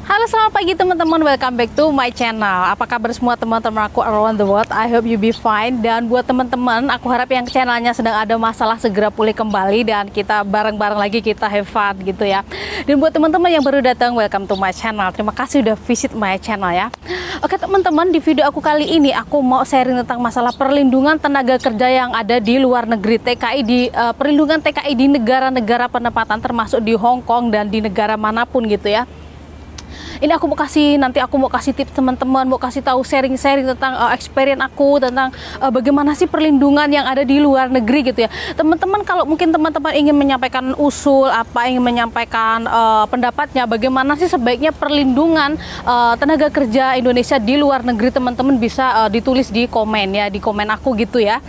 Halo, selamat pagi teman-teman, welcome back to my channel. Apa kabar semua teman-teman aku around the world? I hope you be fine. Dan buat teman-teman, aku harap yang channelnya sedang ada masalah segera pulih kembali dan kita bareng-bareng lagi, kita have fun gitu ya. Dan buat teman-teman yang baru datang, welcome to my channel. Terima kasih udah visit my channel ya. Oke teman-teman, di video aku kali ini aku mau sharing tentang masalah perlindungan tenaga kerja yang ada di luar negeri, TKI di perlindungan TKI di negara-negara penempatan termasuk di Hong Kong dan di negara manapun gitu ya. Ini aku mau kasih tips teman-teman, mau kasih tahu sharing-sharing tentang experience aku tentang bagaimana sih perlindungan yang ada di luar negeri gitu ya. Teman-teman, kalau mungkin teman-teman ingin menyampaikan usul ingin menyampaikan pendapatnya, bagaimana sih sebaiknya perlindungan tenaga kerja Indonesia di luar negeri, teman-teman bisa ditulis di komen ya, di komen aku gitu ya.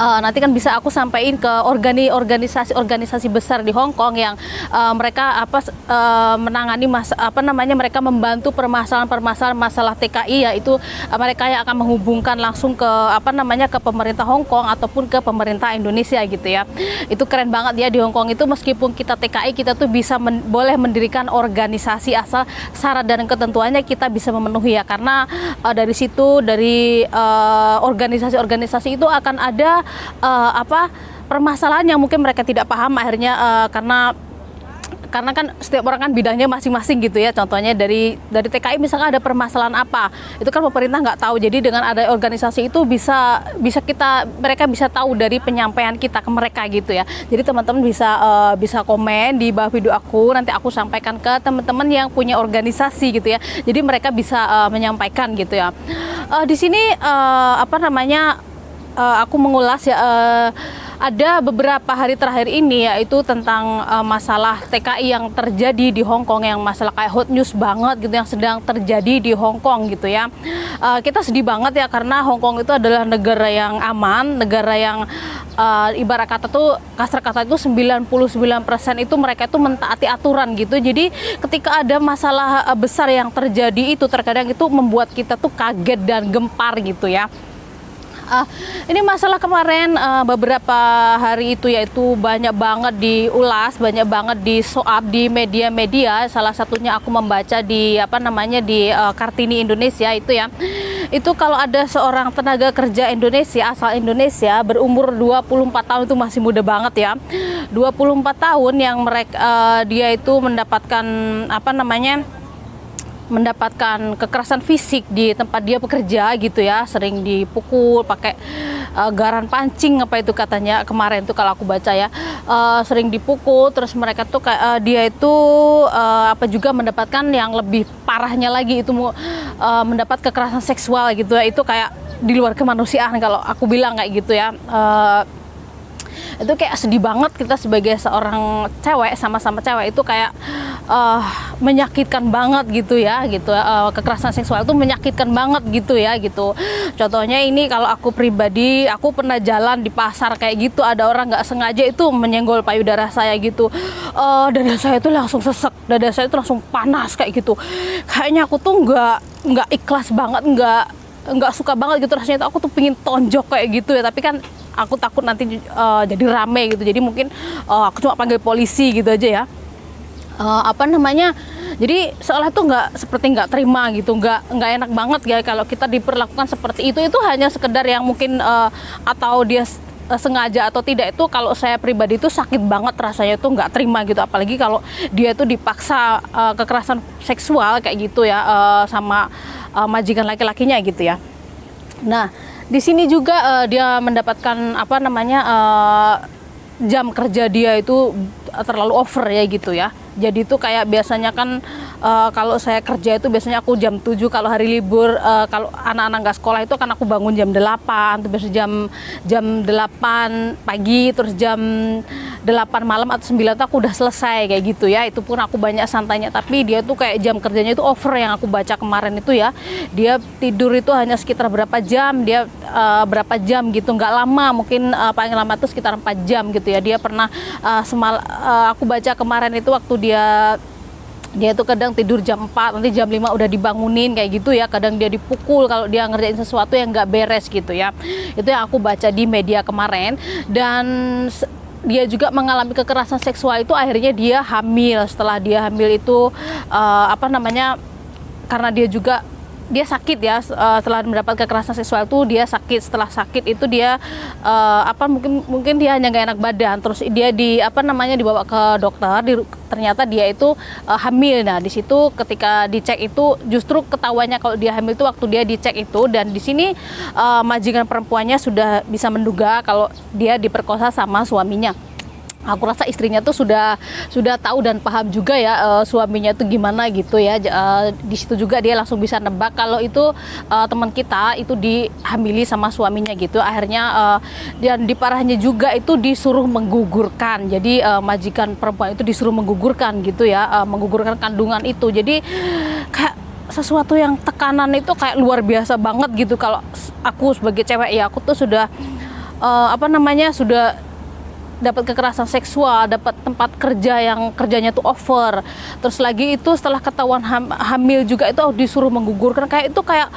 Nanti kan bisa aku sampaikan ke organisasi besar di Hong Kong yang mereka menangani mereka membantu permasalahan masalah TKI, yaitu mereka yang akan menghubungkan langsung ke ke pemerintah Hong Kong ataupun ke pemerintah Indonesia gitu ya. Itu keren banget ya, di Hong Kong itu meskipun kita TKI, kita tuh bisa boleh mendirikan organisasi asal syarat dan ketentuannya kita bisa memenuhi ya, karena dari situ, dari organisasi-organisasi itu akan ada permasalahan yang mungkin mereka tidak paham akhirnya, karena kan setiap orang kan bidangnya masing-masing gitu ya. Contohnya dari TKI misalkan ada permasalahan apa, itu kan pemerintah nggak tahu. Jadi dengan ada organisasi itu mereka bisa tahu dari penyampaian kita ke mereka gitu ya. Jadi teman-teman bisa komen di bawah video aku, nanti aku sampaikan ke teman-teman yang punya organisasi gitu ya. Jadi mereka bisa menyampaikan gitu ya. Di sini aku mengulas ya, ada beberapa hari terakhir ini, yaitu tentang masalah TKI yang terjadi di Hong Kong, yang masalah kayak hot news banget gitu yang sedang terjadi di Hong Kong gitu ya. Kita sedih banget ya, karena Hong Kong itu adalah negara yang aman, negara yang ibarat kata tuh, kasar kata itu 99% itu mereka itu mentaati aturan gitu. Jadi ketika ada masalah besar yang terjadi itu, terkadang itu membuat kita tuh kaget dan gempar gitu ya. Ini masalah kemarin beberapa hari itu, yaitu banyak banget diulas, banyak banget di-show-up di media-media. Salah satunya aku membaca di di Kartini Indonesia itu ya. Itu kalau ada seorang tenaga kerja Indonesia asal Indonesia berumur 24 tahun, itu masih muda banget ya. 24 tahun yang dia itu mendapatkan kekerasan fisik di tempat dia bekerja gitu ya, sering dipukul pakai garan pancing itu katanya kemarin tuh kalau aku baca ya, sering dipukul. Terus mereka tuh dia itu juga mendapatkan yang lebih parahnya lagi, itu mendapat kekerasan seksual gitu ya. Itu kayak di luar kemanusiaan kalau aku bilang kayak gitu ya. Itu kayak sedih banget, kita sebagai seorang cewek, sama-sama cewek, itu kayak menyakitkan banget gitu ya, gitu. Kekerasan seksual itu menyakitkan banget gitu ya, gitu. Contohnya ini, kalau aku pribadi, aku pernah jalan di pasar kayak gitu, ada orang nggak sengaja itu menyenggol payudara saya gitu. Dada saya itu langsung sesek, dada saya itu langsung panas kayak gitu. Kayaknya aku tuh nggak ikhlas banget, nggak suka banget gitu rasanya. Aku tuh pingin tonjok kayak gitu ya, tapi kan aku takut nanti jadi rame gitu. Jadi mungkin aku cuma panggil polisi gitu aja ya. Jadi seolah tuh nggak terima gitu, nggak enak banget ya kalau kita diperlakukan seperti itu. Itu hanya sekedar yang mungkin atau dia sengaja atau tidak, itu kalau saya pribadi itu sakit banget rasanya, tuh nggak terima gitu. Apalagi kalau dia itu dipaksa kekerasan seksual kayak gitu ya, sama majikan laki-lakinya gitu ya. Nah, di sini juga dia mendapatkan jam kerja dia itu terlalu over ya gitu ya. Jadi itu kayak biasanya kan kalau saya kerja itu biasanya aku jam 7 kalau hari libur. Kalau anak-anak nggak sekolah itu kan aku bangun jam 8, tuh biasa jam 8 pagi, terus jam 8 malam atau 9 tuh aku udah selesai kayak gitu ya. Itu pun aku banyak santainya, tapi dia tuh kayak jam kerjanya itu over yang aku baca kemarin itu ya. Dia tidur itu hanya sekitar berapa jam, berapa jam gitu, nggak lama, mungkin paling lama tuh sekitar 4 jam gitu ya. Dia pernah aku baca kemarin itu waktu dia tuh kadang tidur jam 4, nanti jam 5 udah dibangunin kayak gitu ya. Kadang dia dipukul kalau dia ngerjain sesuatu yang nggak beres gitu ya. Itu yang aku baca di media kemarin. Dan dia juga mengalami kekerasan seksual itu akhirnya dia hamil. Setelah dia hamil itu apa namanya, karena dia sakit ya, setelah mendapat kekerasan seksual itu dia sakit. Setelah sakit itu dia mungkin dia hanya nggak enak badan, terus dia dibawa ke dokter, ternyata dia itu hamil. Nah di situ ketika dicek itu justru ketahuannya kalau dia hamil itu waktu dia dicek itu, dan di sini majikan perempuannya sudah bisa menduga kalau dia diperkosa sama suaminya. Aku rasa istrinya tuh sudah tahu dan paham juga ya suaminya tuh gimana gitu ya. Di situ juga dia langsung bisa nebak kalau itu teman kita itu dihamili sama suaminya gitu. Akhirnya dan diparahnya juga itu disuruh menggugurkan. Jadi majikan perempuan itu disuruh menggugurkan gitu ya, menggugurkan kandungan itu. Jadi kayak sesuatu yang tekanan itu kayak luar biasa banget gitu. Kalau aku sebagai cewek ya, aku tuh sudah sudah dapat kekerasan seksual, dapat tempat kerja yang kerjanya tuh over, terus lagi itu setelah ketahuan hamil juga itu disuruh menggugurkan. Kayak itu kayak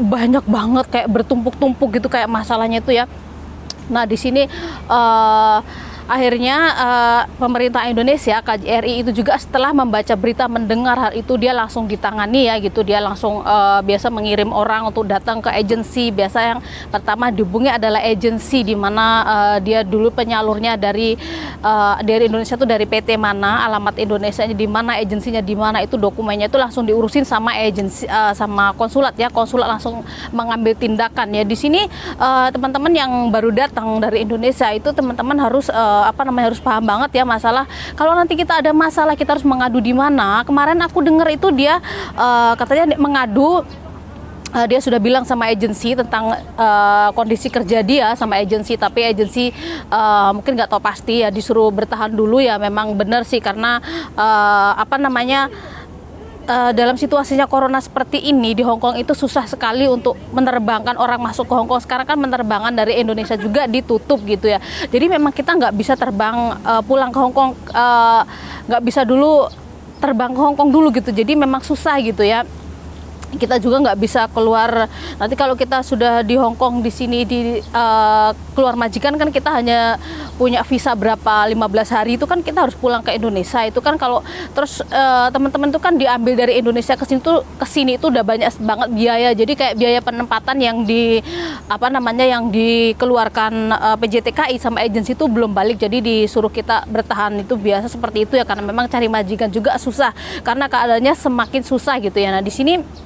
banyak banget, kayak bertumpuk-tumpuk gitu kayak masalahnya itu ya. Nah di sini akhirnya pemerintah Indonesia, KJRI itu juga setelah membaca berita, mendengar hal itu, dia langsung ditangani ya gitu. Dia langsung biasa mengirim orang untuk datang ke agensi. Biasa yang pertama dihubungi adalah agensi di mana dia dulu penyalurnya dari Indonesia itu dari PT mana, alamat Indonesianya di mana, agensinya di mana, itu dokumennya itu langsung diurusin sama agensi, sama konsulat ya. Konsulat langsung mengambil tindakan ya. Di sini teman-teman yang baru datang dari Indonesia itu teman-teman harus harus paham banget ya masalah kalau nanti kita ada masalah kita harus mengadu di mana. Kemarin aku dengar itu dia katanya mengadu, dia sudah bilang sama agensi tentang kondisi kerja dia sama agensi, tapi agensi mungkin nggak tahu pasti ya, disuruh bertahan dulu ya. Memang benar sih karena dalam situasinya corona seperti ini di Hong Kong itu susah sekali untuk menerbangkan orang masuk ke Hong Kong. Sekarang kan penerbangan dari Indonesia juga ditutup gitu ya. Jadi memang kita nggak bisa terbang pulang ke Hong Kong, nggak bisa dulu terbang ke Hong Kong dulu gitu. Jadi memang susah gitu ya. Kita juga nggak bisa keluar. Nanti kalau kita sudah di Hong Kong di sini keluar majikan kan kita hanya punya visa berapa 15 hari, itu kan kita harus pulang ke Indonesia. Itu kan kalau terus teman-teman tuh kan diambil dari Indonesia ke sini itu udah banyak banget biaya. Jadi kayak biaya penempatan yang dikeluarkan PJTKI sama agensi itu belum balik. Jadi disuruh kita bertahan itu biasa seperti itu ya, karena memang cari majikan juga susah karena keadaannya semakin susah gitu ya. Nah di sini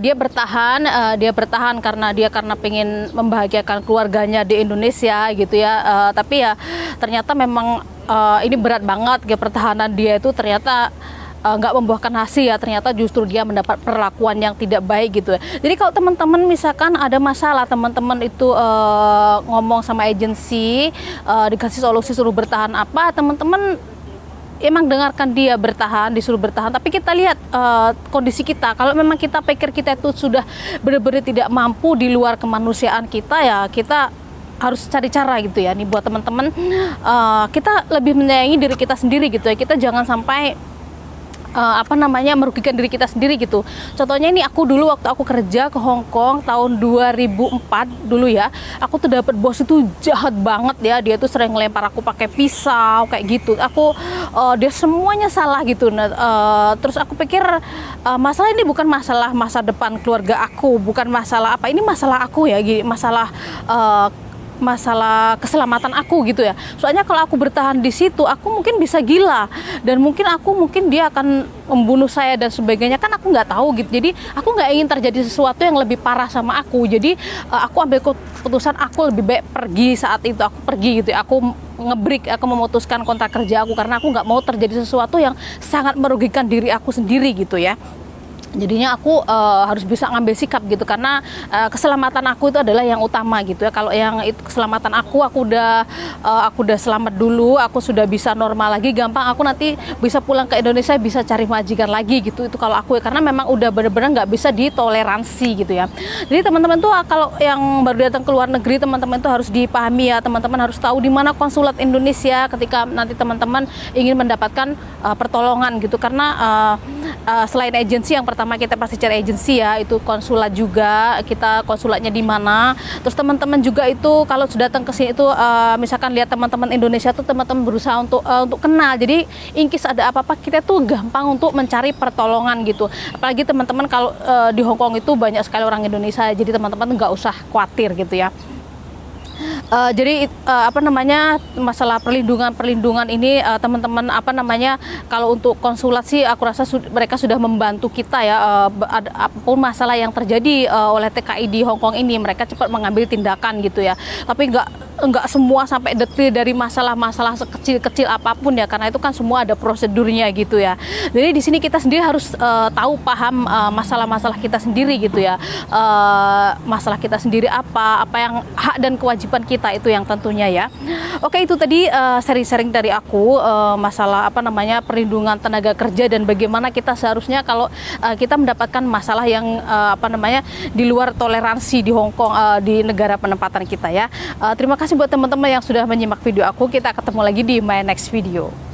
dia bertahan karena pengen membahagiakan keluarganya di Indonesia gitu ya. Tapi ya ternyata memang ini berat banget ya, pertahanan dia itu ternyata nggak membuahkan hasil ya. Ternyata justru dia mendapat perlakuan yang tidak baik gitu ya. Jadi kalau teman-teman misalkan ada masalah, teman-teman itu ngomong sama agensi, dikasih solusi suruh bertahan apa, teman-teman emang dengarkan dia bertahan, disuruh bertahan. Tapi kita lihat kondisi kita. Kalau memang kita pikir kita itu sudah benar-benar tidak mampu di luar kemanusiaan kita, ya kita harus cari cara gitu ya. Nih buat teman-teman, kita lebih menyayangi diri kita sendiri gitu ya. Kita jangan sampai merugikan diri kita sendiri gitu. Contohnya ini aku dulu waktu aku kerja ke Hong Kong tahun 2004 dulu ya, aku tuh dapat bos itu jahat banget ya. Dia tuh sering ngelempar aku pakai pisau kayak gitu. Dia semuanya salah gitu. Terus aku pikir masalah ini bukan masalah masa depan keluarga aku, bukan masalah ini masalah aku ya, masalah keselamatan aku gitu ya. Soalnya kalau aku bertahan di situ, aku mungkin bisa gila dan mungkin dia akan membunuh saya dan sebagainya, kan aku nggak tahu gitu. Jadi aku nggak ingin terjadi sesuatu yang lebih parah sama aku. Jadi aku ambil keputusan aku lebih baik pergi saat itu. Aku pergi gitu ya. Aku aku memutuskan kontrak kerja aku karena aku nggak mau terjadi sesuatu yang sangat merugikan diri aku sendiri gitu ya. Jadinya aku harus bisa ngambil sikap gitu, karena keselamatan aku itu adalah yang utama gitu ya. Kalau yang itu keselamatan aku udah selamat dulu, aku sudah bisa normal lagi, gampang aku nanti bisa pulang ke Indonesia, bisa cari majikan lagi gitu. Itu kalau aku ya, karena memang udah bener-bener nggak bisa ditoleransi gitu ya. Jadi teman-teman tuh kalau yang baru datang ke luar negeri, teman-teman tuh harus dipahami ya. Teman-teman harus tahu di mana konsulat Indonesia ketika nanti teman-teman ingin mendapatkan pertolongan gitu, karena selain agensi, yang pertama kita pasti cari agensi ya, itu konsulat juga, kita konsulatnya di mana. Terus teman-teman juga itu kalau sudah datang ke sini itu misalkan lihat teman-teman Indonesia tuh teman-teman berusaha untuk kenal. Jadi in case ada apa-apa kita tuh gampang untuk mencari pertolongan gitu. Apalagi teman-teman kalau di Hong Kong itu banyak sekali orang Indonesia, jadi teman-teman nggak usah khawatir gitu ya. Jadi apa namanya, masalah perlindungan ini teman-teman apa namanya, kalau untuk konsulat sih aku rasa mereka sudah membantu kita ya, apapun masalah yang terjadi oleh TKI di Hong Kong ini mereka cepat mengambil tindakan gitu ya. Tapi nggak semua sampai detail dari masalah-masalah sekecil-kecil apapun ya, karena itu kan semua ada prosedurnya gitu ya. Jadi di sini kita sendiri harus tahu paham masalah-masalah kita sendiri gitu ya, masalah kita sendiri apa yang hak dan kewajiban kita itu yang tentunya ya. Oke, itu tadi sharing-sharing dari aku masalah apa namanya perlindungan tenaga kerja dan bagaimana kita seharusnya kalau kita mendapatkan masalah yang apa namanya di luar toleransi di Hong Kong, di negara penempatan kita ya. Terima kasih buat teman-teman yang sudah menyimak video aku. Kita ketemu lagi di my next video.